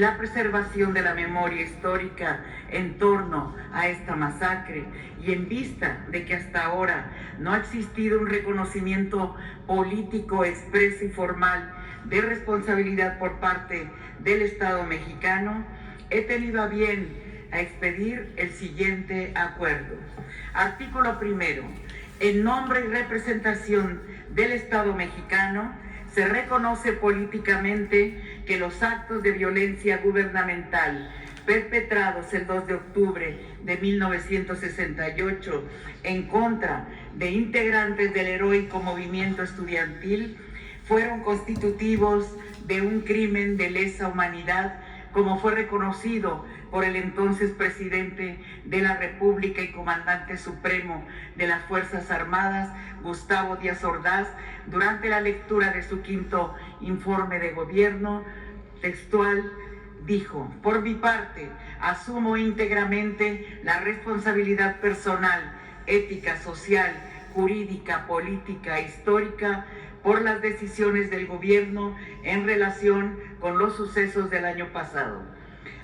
la preservación de la memoria histórica en torno a esta masacre y en vista de que hasta ahora no ha existido un reconocimiento político expreso y formal de responsabilidad por parte del Estado mexicano, he tenido a bien a expedir el siguiente acuerdo. Artículo primero. En nombre y representación del Estado mexicano, se reconoce políticamente que los actos de violencia gubernamental perpetrados el 2 de octubre de 1968 en contra de integrantes del heroico movimiento estudiantil fueron constitutivos de un crimen de lesa humanidad, como fue reconocido por el entonces presidente de la República y comandante supremo de las Fuerzas Armadas, Gustavo Díaz Ordaz, durante la lectura de su quinto informe de gobierno. Textual, dijo: por mi parte, asumo íntegramente la responsabilidad personal, ética, social, jurídica, política e histórica por las decisiones del gobierno en relación con los sucesos del año pasado.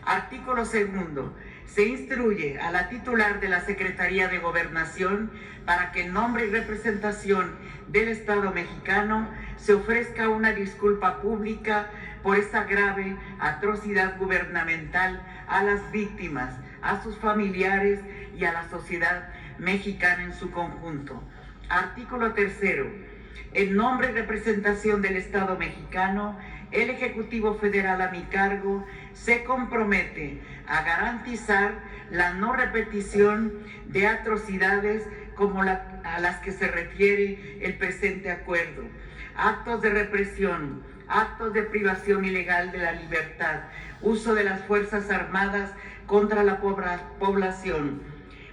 Artículo segundo. Se instruye a la titular de la Secretaría de Gobernación para que en nombre y representación del Estado mexicano se ofrezca una disculpa pública por esta grave atrocidad gubernamental a las víctimas, a sus familiares y a la sociedad mexicana en su conjunto. Artículo tercero. En nombre y representación del Estado mexicano, el Ejecutivo Federal a mi cargo se compromete a garantizar la no repetición de atrocidades como a las que se refiere el presente acuerdo, actos de represión, actos de privación ilegal de la libertad, uso de las Fuerzas Armadas contra la población,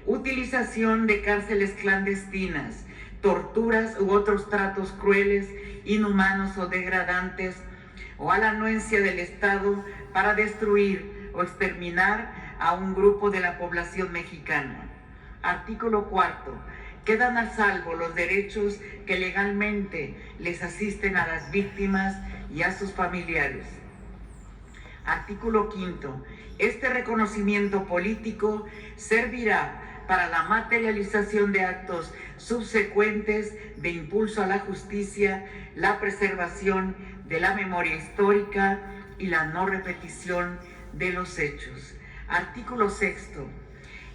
utilización de cárceles clandestinas, torturas u otros tratos crueles, inhumanos o degradantes, o a la anuencia del Estado para destruir o exterminar a un grupo de la población mexicana. Artículo cuarto. Quedan a salvo los derechos que legalmente les asisten a las víctimas y a sus familiares. Artículo quinto. Este reconocimiento político servirá para la materialización de actos subsecuentes de impulso a la justicia, la preservación de la memoria histórica y la no repetición de los hechos. Artículo sexto.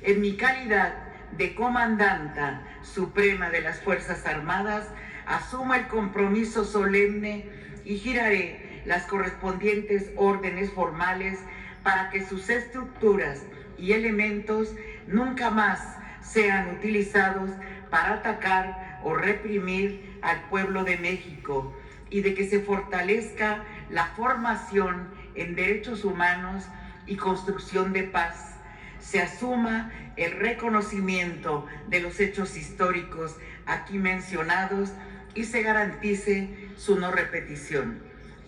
En mi calidad de comandanta suprema de las Fuerzas Armadas, asumo el compromiso solemne y giraré las correspondientes órdenes formales para que sus estructuras y elementos nunca más sean utilizados para atacar o reprimir al pueblo de México, y de que se fortalezca la formación en derechos humanos y construcción de paz, se asuma el reconocimiento de los hechos históricos aquí mencionados y se garantice su no repetición.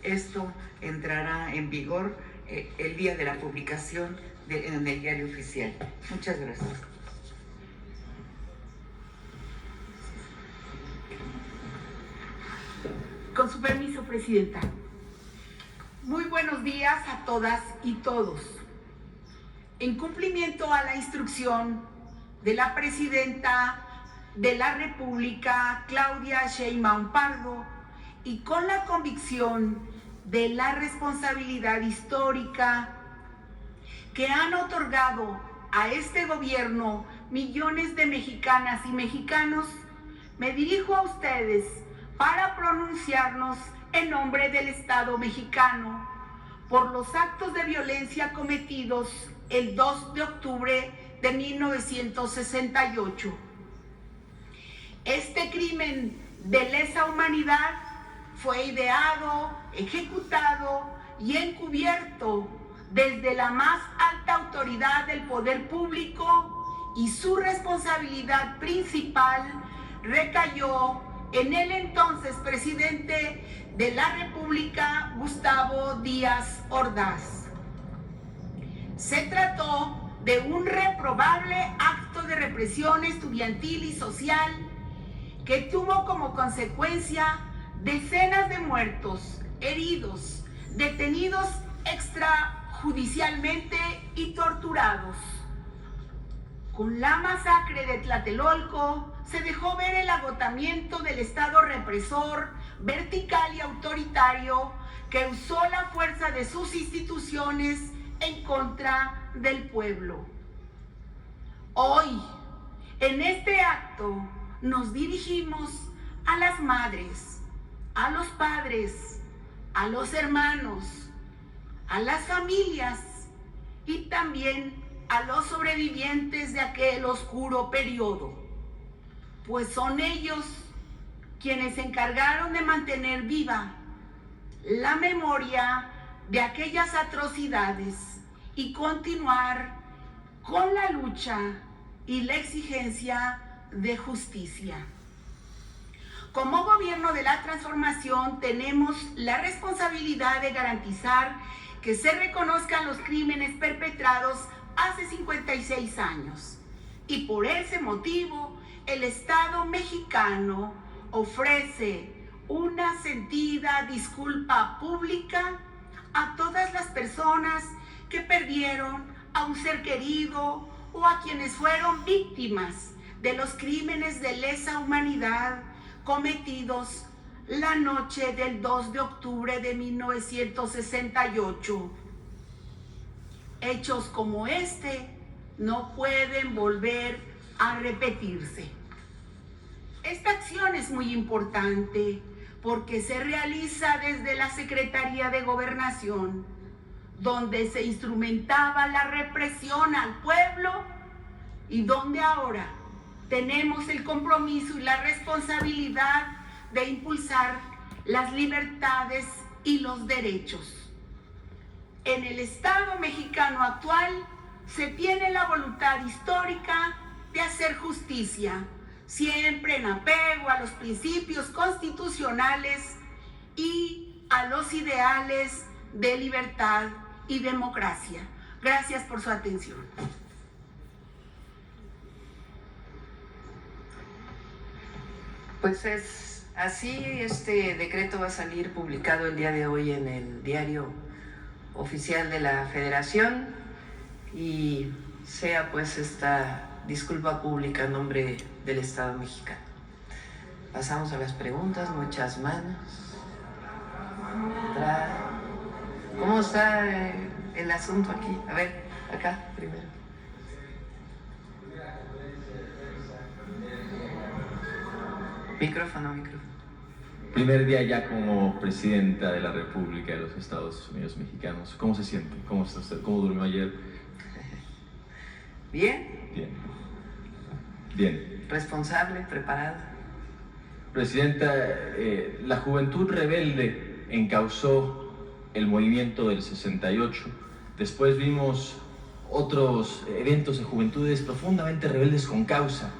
Esto entrará en vigor el día de la publicación en el Diario Oficial. Muchas gracias. Con su permiso, Presidenta. Muy buenos días a todas y todos. En cumplimiento a la instrucción de la Presidenta de la República, Claudia Sheinbaum Pardo, y con la convicción de la responsabilidad histórica que han otorgado a este gobierno millones de mexicanas y mexicanos, me dirijo a ustedes para pronunciarnos en nombre del Estado mexicano por los actos de violencia cometidos el 2 de octubre de 1968. Este crimen de lesa humanidad fue ideado, ejecutado y encubierto desde la más alta autoridad del poder público, y su responsabilidad principal recayó en el entonces presidente de la República, Gustavo Díaz Ordaz. Se trató de un reprobable acto de represión estudiantil y social que tuvo como consecuencia decenas de muertos, heridos, detenidos extrajudicialmente judicialmente y torturados. Con la masacre de Tlatelolco se dejó ver el agotamiento del Estado represor, vertical y autoritario que usó la fuerza de sus instituciones en contra del pueblo. Hoy, en este acto, nos dirigimos a las madres, a los padres, a los hermanos, a las familias y también a los sobrevivientes de aquel oscuro periodo, pues son ellos quienes se encargaron de mantener viva la memoria de aquellas atrocidades y continuar con la lucha y la exigencia de justicia. Como gobierno de la transformación tenemos la responsabilidad de garantizar que se reconozcan los crímenes perpetrados hace 56 años y por ese motivo el Estado mexicano ofrece una sentida disculpa pública a todas las personas que perdieron a un ser querido o a quienes fueron víctimas de los crímenes de lesa humanidad cometidos la noche del 2 de octubre de 1968. Hechos como este no pueden volver a repetirse. Esta acción es muy importante porque se realiza desde la Secretaría de Gobernación, donde se instrumentaba la represión al pueblo y donde ahora tenemos el compromiso y la responsabilidad de impulsar las libertades y los derechos. En el Estado mexicano actual se tiene la voluntad histórica de hacer justicia, siempre en apego a los principios constitucionales y a los ideales de libertad y democracia. Gracias por su atención. Pues es así, este decreto va a salir publicado el día de hoy en el Diario Oficial de la Federación y sea pues esta disculpa pública en nombre del Estado mexicano. Pasamos a las preguntas, muchas manos. ¿Cómo está el asunto aquí? A ver, acá primero. Micrófono. Primer día ya como presidenta de la República de los Estados Unidos Mexicanos. ¿Cómo se siente? ¿Cómo está usted? ¿Cómo durmió ayer? Bien. Bien. Responsable, preparada. Presidenta, la Juventud Rebelde encauzó el movimiento del 68. Después vimos otros eventos de juventudes profundamente rebeldes con causa.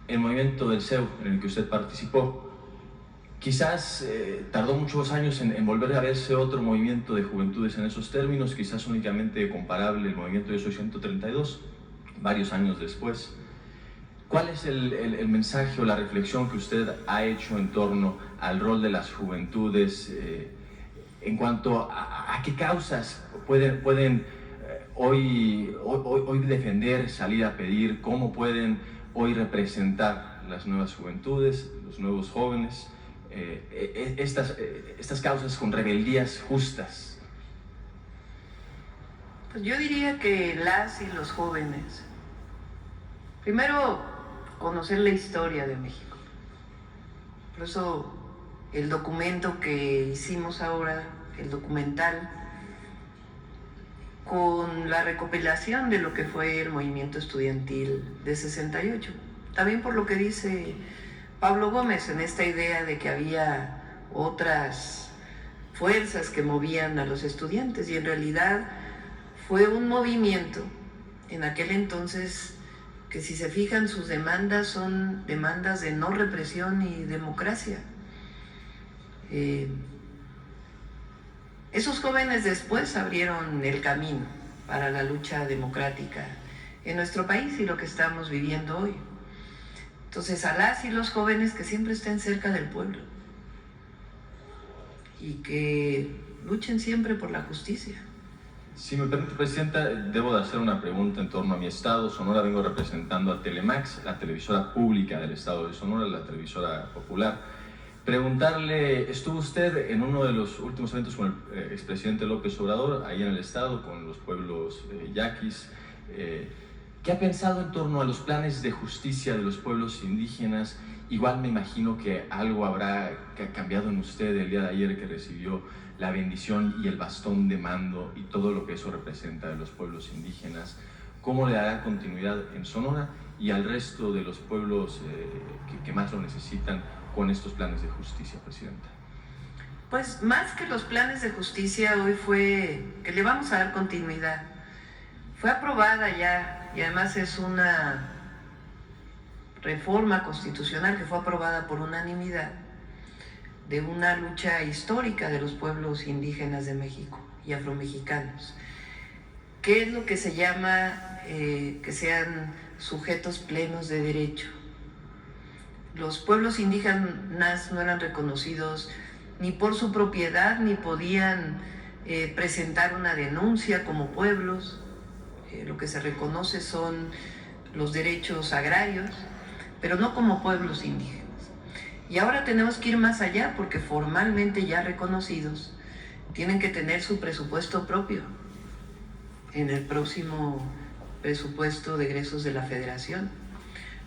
El movimiento del CEU, en el que usted participó. Quizás tardó muchos años en volver a verse otro movimiento de juventudes en esos términos, quizás únicamente comparable el movimiento de 132, varios años después. ¿Cuál es el mensaje o la reflexión que usted ha hecho en torno al rol de las juventudes en cuanto a qué causas pueden hoy defender, salir a pedir, cómo pueden hoy representar las nuevas juventudes, los nuevos jóvenes, estas causas con rebeldías justas? Pues yo diría que las y los jóvenes, primero, conocer la historia de México. Por eso el documento que hicimos ahora, el documental, con la recopilación de lo que fue el movimiento estudiantil de 68. También por lo que dice Pablo Gómez en esta idea de que había otras fuerzas que movían a los estudiantes y en realidad fue un movimiento en aquel entonces que, si se fijan, sus demandas son demandas de no represión y democracia. Esos jóvenes después abrieron el camino para la lucha democrática en nuestro país y lo que estamos viviendo hoy. Entonces, a las y los jóvenes que siempre estén cerca del pueblo y que luchen siempre por la justicia, Si me permite, Presidenta, debo de hacer una pregunta en torno a mi estado. Sonora, vengo representando a Telemax, la televisora pública del estado de Sonora, la televisora popular. Preguntarle, ¿estuvo usted en uno de los últimos eventos con el expresidente López Obrador, ahí en el estado, con los pueblos yaquis? ¿Qué ha pensado en torno a los planes de justicia de los pueblos indígenas? Igual me imagino que algo habrá cambiado en usted el día de ayer que recibió la bendición y el bastón de mando y todo lo que eso representa de los pueblos indígenas. ¿Cómo le dará continuidad en Sonora y al resto de los pueblos que más lo necesitan con estos planes de justicia, Presidenta? Pues más que los planes de justicia, hoy fue que le vamos a dar continuidad. Fue aprobada ya y además es una reforma constitucional que fue aprobada por unanimidad de una lucha histórica de los pueblos indígenas de México y afromexicanos. ¿Qué es lo que se llama que sean sujetos plenos de derecho? Los pueblos indígenas no eran reconocidos ni por su propiedad, ni podían presentar una denuncia como pueblos. Lo que se reconoce son los derechos agrarios, pero no como pueblos indígenas. Y ahora tenemos que ir más allá porque formalmente ya reconocidos tienen que tener su presupuesto propio en el próximo presupuesto de egresos de la Federación,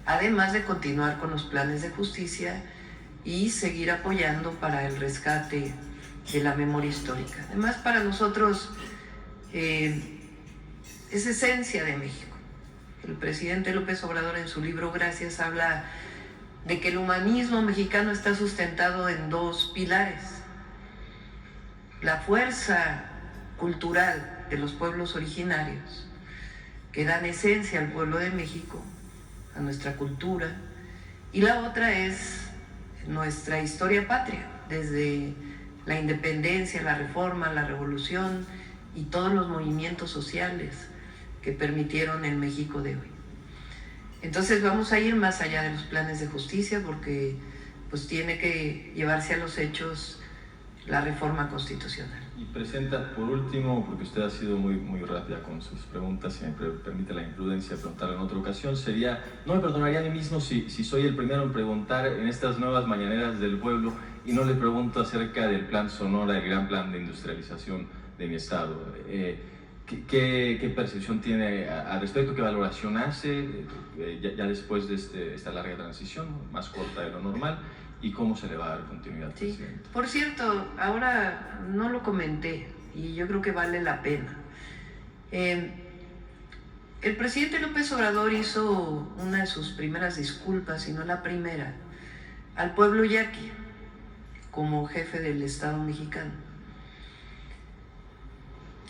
además de continuar con los planes de justicia y seguir apoyando para el rescate de la memoria histórica. Además, para nosotros es esencia de México. El presidente López Obrador en su libro Gracias habla de que el humanismo mexicano está sustentado en dos pilares: la fuerza cultural de los pueblos originarios, que dan esencia al pueblo de México, a nuestra cultura, y la otra es nuestra historia patria, desde la independencia, la reforma, la revolución y todos los movimientos sociales que permitieron el México de hoy. Entonces vamos a ir más allá de los planes de justicia porque pues tiene que llevarse a los hechos la reforma constitucional. Y Presidenta, por último, porque usted ha sido muy rápida con sus preguntas, si me permite la imprudencia de preguntarle en otra ocasión, no me perdonaría a mí mismo si soy el primero en preguntar en estas nuevas mañaneras del pueblo y no le pregunto acerca del Plan Sonora, el gran plan de industrialización de mi estado. ¿Qué percepción tiene al respecto? ¿Qué valoración hace ya después de esta larga transición, más corta de lo normal? ¿Y cómo se le va a dar continuidad, Presidente? Sí. Por cierto, ahora no lo comenté y yo creo que vale la pena. El presidente López Obrador hizo una de sus primeras disculpas, si no la primera, al pueblo yaqui como jefe del Estado mexicano.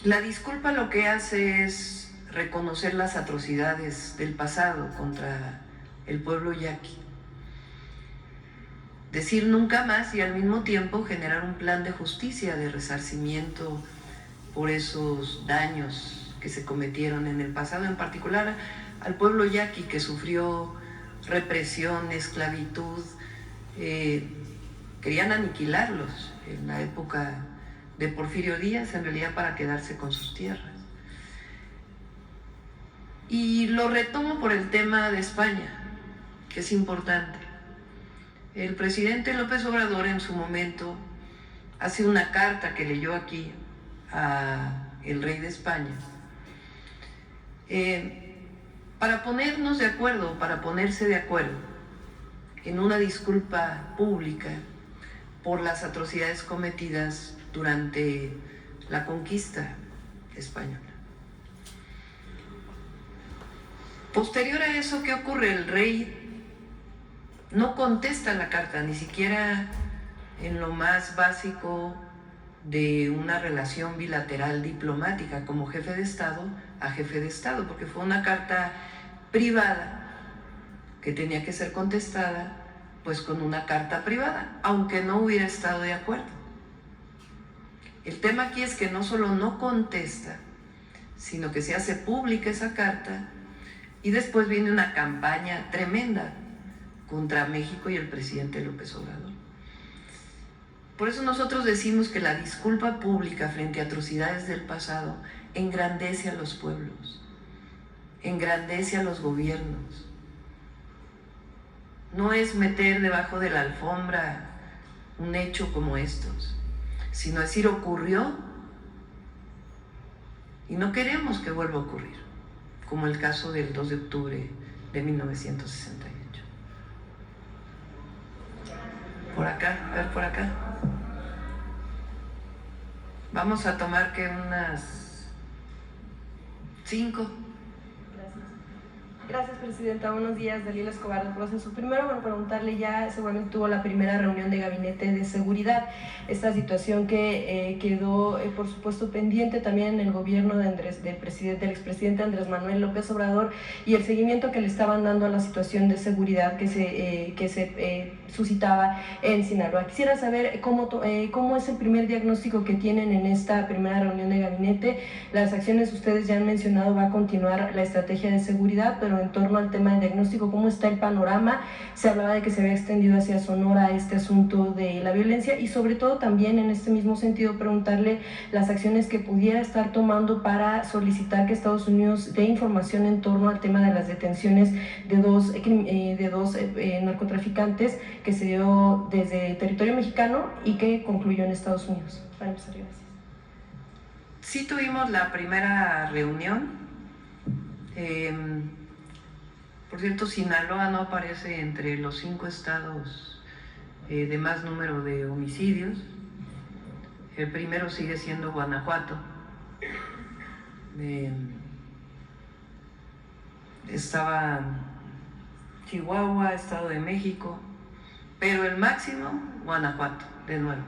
La disculpa lo que hace es reconocer las atrocidades del pasado contra el pueblo yaqui, decir nunca más y al mismo tiempo generar un plan de justicia, de resarcimiento por esos daños que se cometieron en el pasado, en particular al pueblo yaqui que sufrió represión, esclavitud, querían aniquilarlos en la época de Porfirio Díaz, en realidad para quedarse con sus tierras. Y lo retomo por el tema de España, que es importante. El presidente López Obrador en su momento hace una carta que leyó aquí al rey de España para ponernos de acuerdo, para ponerse de acuerdo en una disculpa pública por las atrocidades cometidas durante la conquista española. Posterior a eso, ¿qué ocurre? El rey no contesta la carta, ni siquiera en lo más básico de una relación bilateral diplomática, como jefe de Estado a jefe de Estado, porque fue una carta privada que tenía que ser contestada pues con una carta privada, aunque no hubiera estado de acuerdo. El tema aquí es que no solo no contesta, sino que se hace pública esa carta y después viene una campaña tremenda contra México y el presidente López Obrador. Por eso nosotros decimos que la disculpa pública frente a atrocidades del pasado engrandece a los pueblos, engrandece a los gobiernos. No es meter debajo de la alfombra un hecho como estos, sino decir ocurrió y no queremos que vuelva a ocurrir, como el caso del 2 de octubre de 1968. Por acá, a ver por acá. Vamos a tomar que unas 5. Gracias, Presidenta. Buenos días, Dalila Escobar del Proceso. Primero, bueno, preguntarle, ya seguramente tuvo la primera reunión de Gabinete de Seguridad, esta situación que quedó, por supuesto, pendiente también en el gobierno del expresidente Andrés Manuel López Obrador, y el seguimiento que le estaban dando a la situación de seguridad que se suscitaba en Sinaloa. Quisiera saber cómo es el primer diagnóstico que tienen en esta primera reunión de gabinete. Las acciones, ustedes ya han mencionado, va a continuar la estrategia de seguridad, pero en torno al tema del diagnóstico, ¿cómo está el panorama? Se hablaba de que se había extendido hacia Sonora este asunto de la violencia, y sobre todo también en este mismo sentido preguntarle las acciones que pudiera estar tomando para solicitar que Estados Unidos dé información en torno al tema de las detenciones de dos narcotraficantes que se dio desde territorio mexicano y que concluyó en Estados Unidos. Para empezar, gracias. Sí tuvimos la primera reunión. Por cierto, Sinaloa no aparece entre los 5 estados de más número de homicidios. El primero sigue siendo Guanajuato. Estaba Chihuahua, Estado de México, pero el máximo, Guanajuato, de nuevo.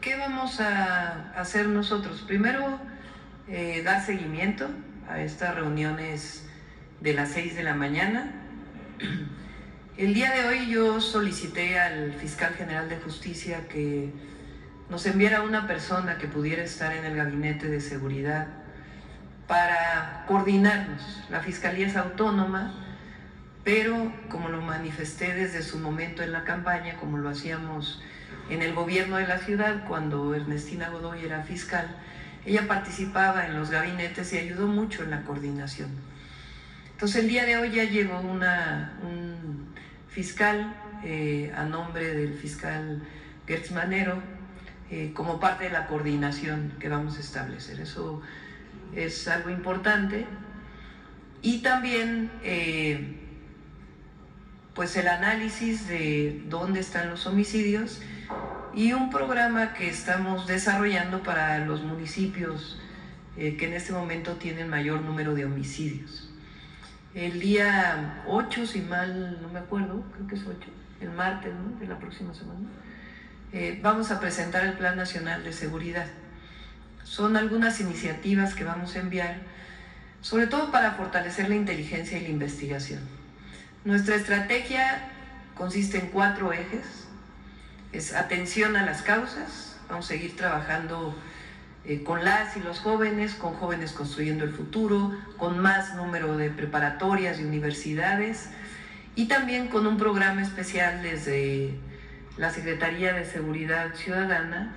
¿Qué vamos a hacer nosotros? Primero, dar seguimiento a estas reuniones de las 6 de la mañana. El día de hoy yo solicité al fiscal general de justicia que nos enviara una persona que pudiera estar en el gabinete de seguridad para coordinarnos. La fiscalía es autónoma, pero como lo manifesté desde su momento en la campaña, como lo hacíamos en el gobierno de la ciudad cuando Ernestina Godoy era fiscal, ella participaba en los gabinetes y ayudó mucho en la coordinación. Entonces el día de hoy ya llegó un fiscal a nombre del fiscal Gertz Manero como parte de la coordinación que vamos a establecer. Eso es algo importante. Y también pues el análisis de dónde están los homicidios y un programa que estamos desarrollando para los municipios que en este momento tienen mayor número de homicidios. El día 8, si mal no me acuerdo, creo que es 8, el martes, ¿no?, de la próxima semana, vamos a presentar el Plan Nacional de Seguridad. Son algunas iniciativas que vamos a enviar, sobre todo para fortalecer la inteligencia y la investigación. Nuestra estrategia consiste en 4 ejes. Es atención a las causas. Vamos a seguir trabajando con las y los jóvenes, con Jóvenes Construyendo el Futuro, con más número de preparatorias y universidades, y también con un programa especial desde la Secretaría de Seguridad Ciudadana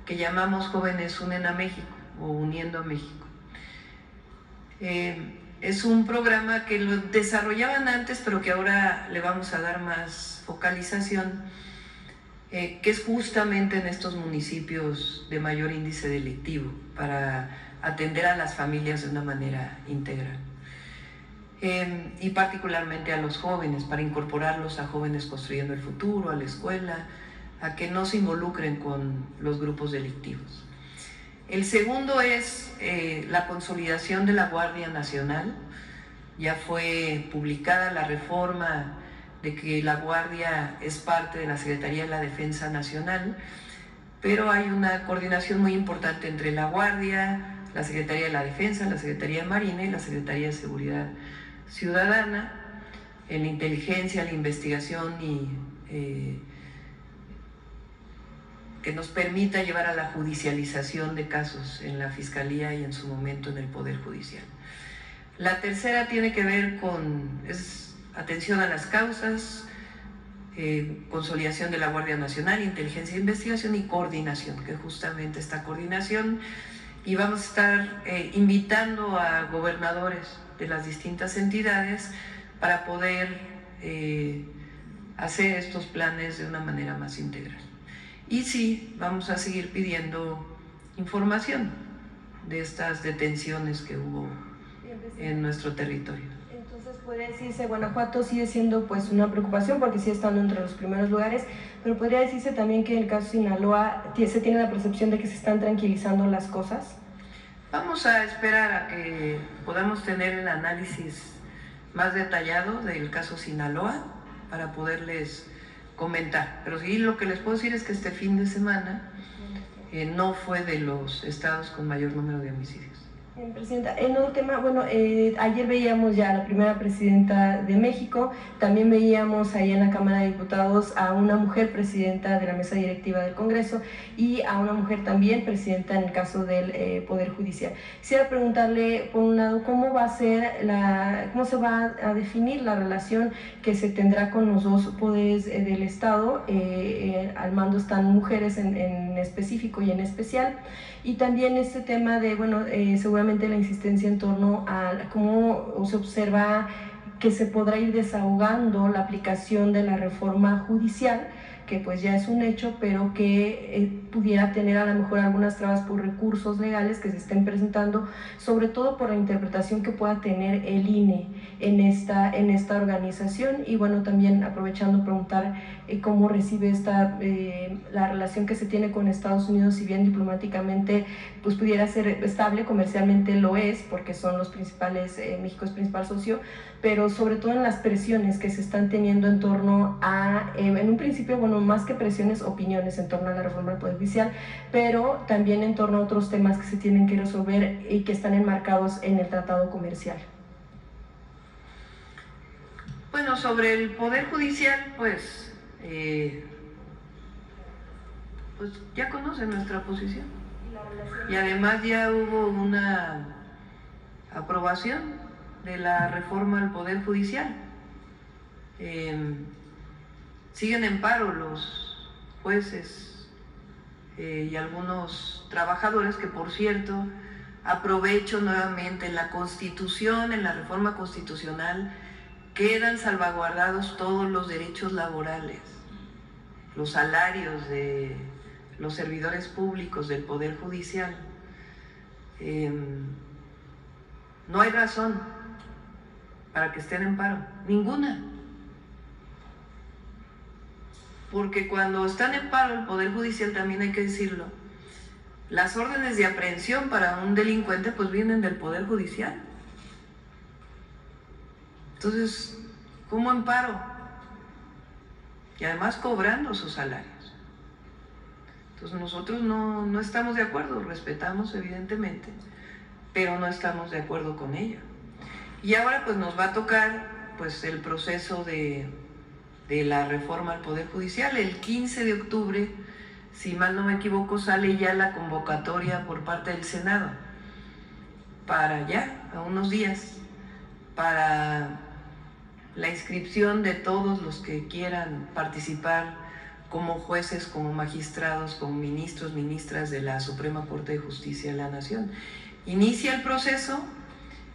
que llamamos Jóvenes Unen a México o Uniendo a México. Es un programa que lo desarrollaban antes, pero que ahora le vamos a dar más focalización, que es justamente en estos municipios de mayor índice delictivo, para atender a las familias de una manera integral. Y particularmente a los jóvenes, para incorporarlos a Jóvenes Construyendo el Futuro, a la escuela, a que no se involucren con los grupos delictivos. El segundo es la consolidación de la Guardia Nacional. Ya fue publicada la reforma de que la Guardia es parte de la Secretaría de la Defensa Nacional, pero hay una coordinación muy importante entre la Guardia, la Secretaría de la Defensa, la Secretaría de Marina y la Secretaría de Seguridad Ciudadana, en la inteligencia, la investigación y que nos permita llevar a la judicialización de casos en la Fiscalía y en su momento en el Poder Judicial. La tercera tiene que ver con atención a las causas, consolidación de la Guardia Nacional, inteligencia e investigación y coordinación, que justamente esta coordinación, y vamos a estar invitando a gobernadores de las distintas entidades para poder hacer estos planes de una manera más integral. Y sí, vamos a seguir pidiendo información de estas detenciones que hubo en nuestro territorio. Entonces podría decirse, Guanajuato sigue siendo pues una preocupación porque sigue estando entre los primeros lugares, pero podría decirse también que en el caso de Sinaloa se tiene la percepción de que se están tranquilizando las cosas. Vamos a esperar a que podamos tener el análisis más detallado del caso Sinaloa para poderles comentar. Pero sí, lo que les puedo decir es que este fin de semana no fue de los estados con mayor número de homicidios. Presidenta, en otro tema, bueno, ayer veíamos ya a la primera presidenta de México, también veíamos ahí en la Cámara de Diputados a una mujer presidenta de la mesa directiva del Congreso y a una mujer también presidenta en el caso del Poder Judicial. Quisiera preguntarle, por un lado, cómo se va a definir la relación que se tendrá con los dos poderes del Estado. Al mando están mujeres en específico y en especial. Y también este tema de, bueno, seguramente la insistencia en torno a cómo se observa que se podrá ir desahogando la aplicación de la reforma judicial, que pues ya es un hecho, pero que pudiera tener a lo mejor algunas trabas por recursos legales que se estén presentando, sobre todo por la interpretación que pueda tener el INE en esta organización. Y bueno, también aprovechando preguntar cómo recibe la relación que se tiene con Estados Unidos, si bien diplomáticamente pues pudiera ser estable, comercialmente lo es, porque son los principales, México es principal socio, pero sobre todo en las presiones que se están teniendo en torno a, en un principio, bueno, más que presiones, opiniones en torno a la reforma del Poder Judicial, pero también en torno a otros temas que se tienen que resolver y que están enmarcados en el tratado comercial. Bueno, sobre el Poder Judicial, pues ya conocen nuestra posición. Y además ya hubo una aprobación de la reforma al Poder Judicial. Siguen en paro los jueces y algunos trabajadores, que por cierto, aprovecho nuevamente, en la Constitución, en la reforma constitucional, quedan salvaguardados todos los derechos laborales, los salarios de los servidores públicos del Poder Judicial. No hay razón para que estén en paro, ninguna. Porque cuando están en paro el Poder Judicial, también hay que decirlo, las órdenes de aprehensión para un delincuente pues vienen del Poder Judicial. Entonces, ¿cómo en paro? Y además cobrando sus salarios. Entonces nosotros no estamos de acuerdo, respetamos evidentemente, pero no estamos de acuerdo con ello. Y ahora pues nos va a tocar pues el proceso de la reforma al Poder Judicial. El 15 de octubre, si mal no me equivoco, sale ya la convocatoria por parte del Senado para ya, a unos días, para la inscripción de todos los que quieran participar como jueces, como magistrados, como ministros, ministras de la Suprema Corte de Justicia de la Nación. Inicia el proceso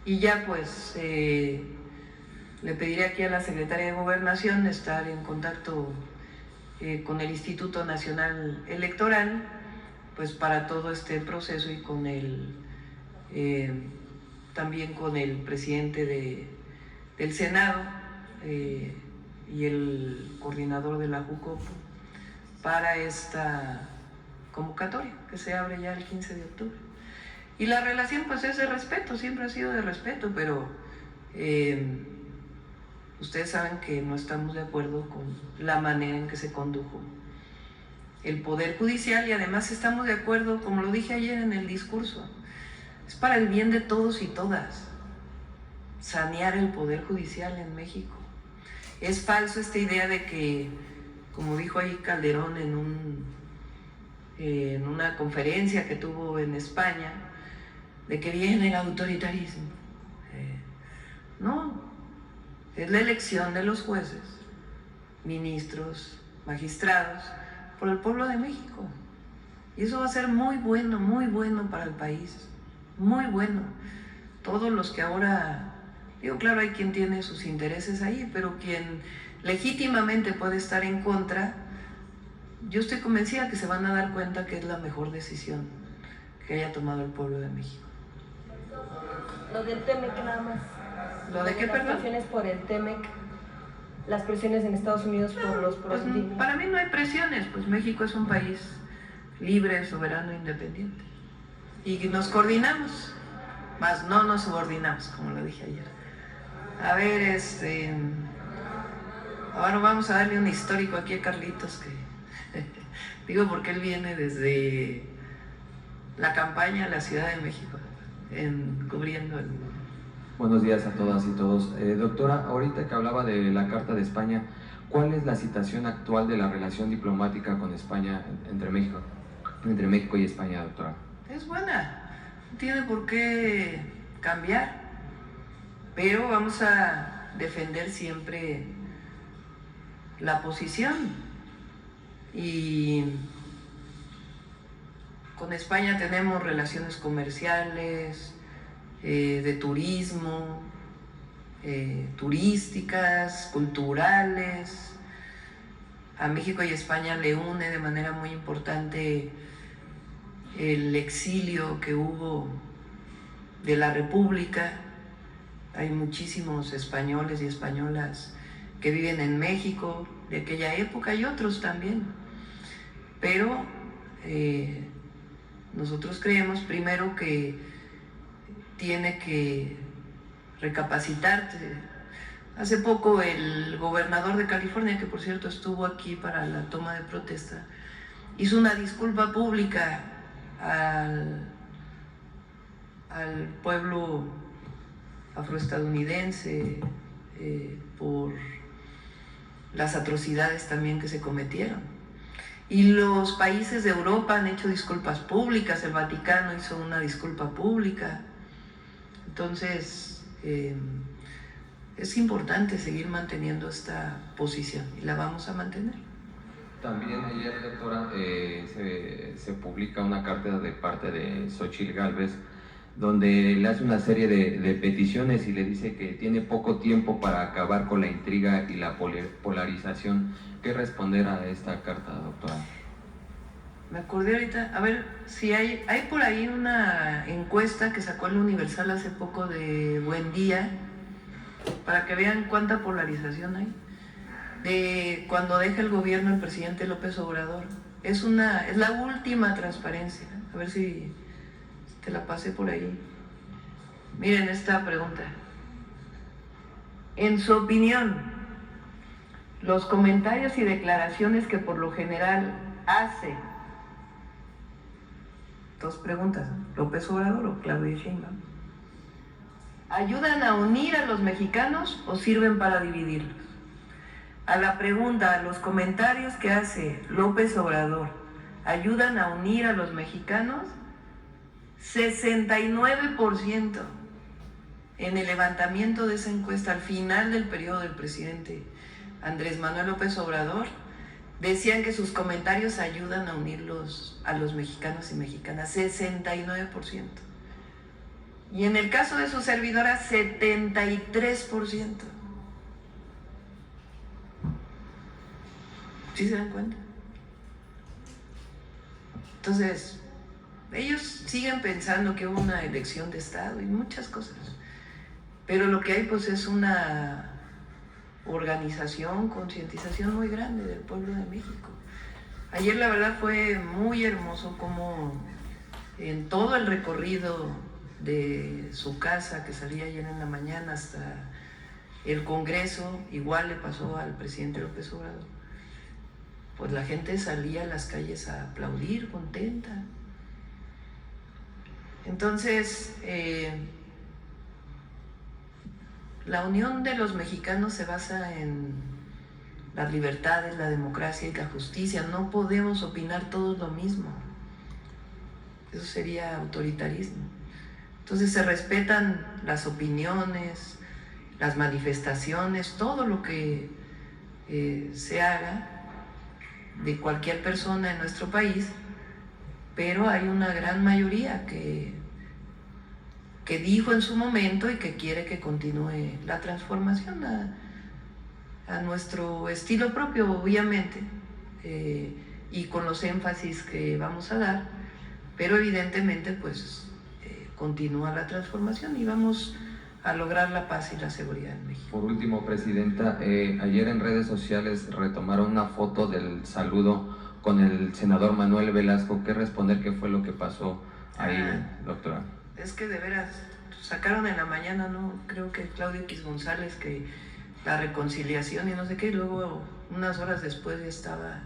y ya pues le pediré aquí a la Secretaria de Gobernación estar en contacto con el Instituto Nacional Electoral, pues para todo este proceso, y con también con el presidente del Senado y el coordinador de la JUCOPO para esta convocatoria que se abre ya el 15 de octubre. Y la relación pues es de respeto, siempre ha sido de respeto, pero ustedes saben que no estamos de acuerdo con la manera en que se condujo el Poder Judicial, y además estamos de acuerdo, como lo dije ayer en el discurso, es para el bien de todos y todas sanear el Poder Judicial en México. Es falso esta idea de que, como dijo ahí Calderón en una conferencia que tuvo en España, de que viene el autoritarismo. No, es la elección de los jueces ministros, magistrados, por el pueblo de México. Y eso va a ser muy bueno para el país, muy bueno. Todos los que ahora, digo, claro, hay quien tiene sus intereses ahí, pero quien legítimamente puede estar en contra, yo estoy convencida que se van a dar cuenta que es la mejor decisión que haya tomado el pueblo de México. Lo del TEMEC nada más. ¿Lo de qué, perdón? Las presiones por el TEMEC, las presiones en Estados Unidos por los Pues, para mí no hay presiones, pues México es un país libre, soberano, independiente. Y nos coordinamos, más no nos subordinamos, como lo dije ayer. A ver, ahora vamos a darle un histórico aquí a Carlitos, que digo porque él viene desde la campaña a la Ciudad de México, cubriendo el... Buenos días a todas y todos. Doctora, ahorita que hablaba de la Carta de España, ¿cuál es la situación actual de la relación diplomática con España entre México y España, doctora? Es buena, no tiene por qué cambiar, pero vamos a defender siempre la posición. Y con España tenemos relaciones comerciales, de turismo, turísticas, culturales. A México y España le une de manera muy importante el exilio que hubo de la República. Hay muchísimos españoles y españolas que viven en México de aquella época y otros también. Pero nosotros creemos primero que tiene que recapacitarse. Hace poco el gobernador de California, que por cierto estuvo aquí para la toma de protesta, hizo una disculpa pública al pueblo afroestadounidense por las atrocidades también que se cometieron. Y los países de Europa han hecho disculpas públicas, el Vaticano hizo una disculpa pública. Entonces, es importante seguir manteniendo esta posición y la vamos a mantener. También ayer, doctora, se publica una carta de parte de Xóchitl Gálvez donde le hace una serie de peticiones y le dice que tiene poco tiempo para acabar con la intriga y la polarización. ¿Qué responder a esta carta, doctora? Me acordé ahorita, a ver, si hay por ahí una encuesta que sacó el Universal hace poco de Buen Día, para que vean cuánta polarización hay, de cuando deja el gobierno el presidente López Obrador. Es la última transparencia, a ver si te la pasé por ahí. Miren esta pregunta. En su opinión, los comentarios y declaraciones que por lo general hace, dos preguntas, ¿López Obrador o Claudia Sheinbaum?, ¿ayudan a unir a los mexicanos o sirven para dividirlos? A la pregunta, ¿los comentarios que hace López Obrador ayudan a unir a los mexicanos? 69% en el levantamiento de esa encuesta al final del periodo del presidente Andrés Manuel López Obrador decían que sus comentarios ayudan a unirlos a los mexicanos y mexicanas, 69%. Y en el caso de su servidora, 73%. ¿Sí se dan cuenta? Entonces, ellos siguen pensando que hubo una elección de Estado y muchas cosas. Pero lo que hay pues es una organización, concientización muy grande del pueblo de México. Ayer la verdad fue muy hermoso como en todo el recorrido de su casa, que salía ayer en la mañana, hasta el Congreso, igual le pasó al presidente López Obrador, pues la gente salía a las calles a aplaudir, contenta. Entonces, la unión de los mexicanos se basa en las libertades, la democracia y la justicia. No podemos opinar todos lo mismo. Eso sería autoritarismo. Entonces se respetan las opiniones, las manifestaciones, todo lo que se haga de cualquier persona en nuestro país, pero hay una gran mayoría que dijo en su momento y que quiere que continúe la transformación a nuestro estilo propio, obviamente, y con los énfasis que vamos a dar, pero evidentemente pues continúa la transformación y vamos a lograr la paz y la seguridad en México. Por último, Presidenta, ayer en redes sociales retomaron una foto del saludo con el senador Manuel Velasco. ¿Qué responder? ¿Qué fue lo que pasó ahí, doctora? Es que de veras, sacaron en la mañana, ¿no? Creo que Claudio X González, que la reconciliación y no sé qué, y luego unas horas después ya estaba